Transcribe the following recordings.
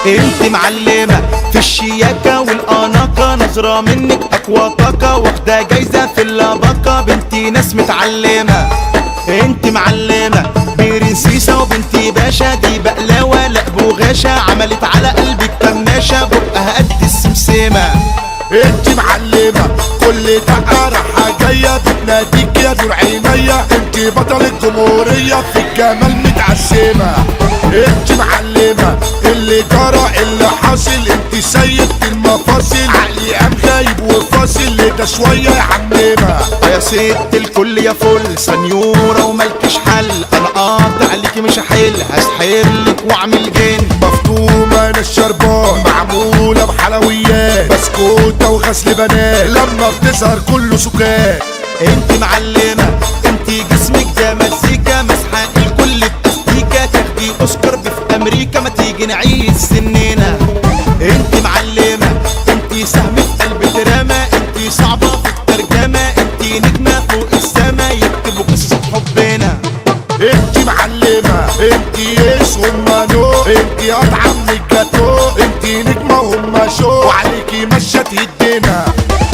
انت معلمة في الشياكة والاناقة، نظرة منك اقوى طاقة، واخدة جايزة في اللباقة، بنتي ناس متعلمة. انت معلمة برنسيسة وبنتي باشا، دي بقلاوة لا بوغاشة، عملت على قلبك كماشة، بقها قد السمسمة. انت معلمة كل دقة راحة جاية بتناديك يا نور عينيا، انت بطل الجمهورية في الجمال متعسمة. انت معلمة اللي جرى اللي حاصل، انت سيد المفاصل، عقلي قام غايب وفاصل لده شوية يا عمنا. يا ست الكل يا فل سنيورة وملكش حل، انا قاطع عليكي مش هحل، هسحرلك واعمل جن. مفطومة انا الشربان معمولة بحلويات، بسكوتة وغسل بنات، لما بتظهر كله سكات. انت معلمة انت جسمك ده مزيكا، مسحة الكل باستيكا، تاخدي اوسكار في امريكا، ما تيجي نعيد سننا. انت معلمة انت سهم في قلب دراما، انت صعبة في الترجمة، انت نجمة فوق السما، يكتبوا قصة حبنا. انت معلمة انت يس هما نو، انت قطعة من الجاتو، انت نجمة وهما شو، وعليكي مشة تهدنا.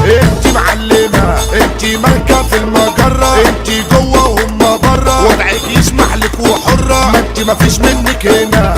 انت معلمة انت مالكة في المجرة، انت جوه وهما برا، وضعك يسمح لك وحرة، ما انت مفيش منك هنا.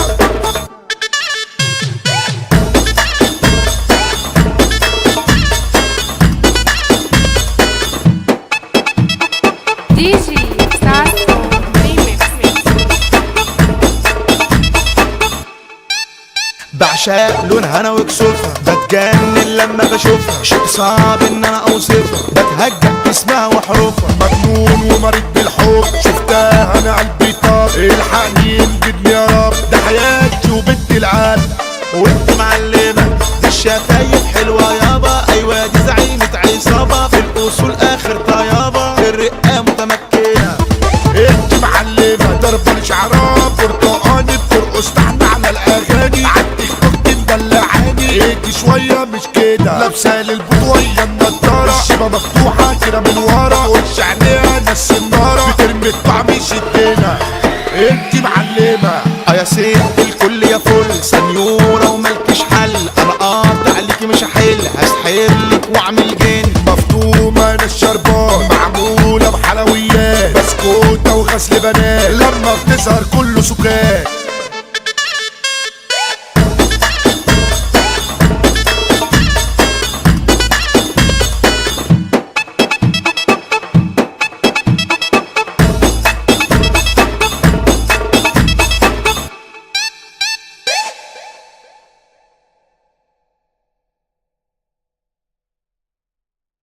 بعشق لونها انا وكسوفها، بتجنن لما بشوفها، شيء صعب ان انا اوصفها، بتهجأ اسمها وحروفها. مجنون ومريض بالحب شفتها انا قلبي طاب، الحقني انجدني يا رب، ده حياتي وبنت العالم. وانت معلمة الشفايف حلوة يابا، ايوه دي زعيمة عصابة، في الاصول اخر طيابة، في الرقة متمكنة. انت معلمة ضربة شعرها برتقاني، بترقص تحت على الاغاني، عالتيك توك مدلعاني، ايدي شوية مش كده، لابسة للبطوية النضارة، الشيبة مفتوحة كده من ورا، وش عينيها ناس النارة، بترمي الطعم يشدنا. انت معلمة يا ست الكل يا فل سنيورة وملكش حل، انا قاطع عليكي مش هحل، هسحرلك واعمل جن. مفطومة انا الشربان معمولة بحلويات، بسكوتة وغسل بنات، لما بتظهر كله سكات.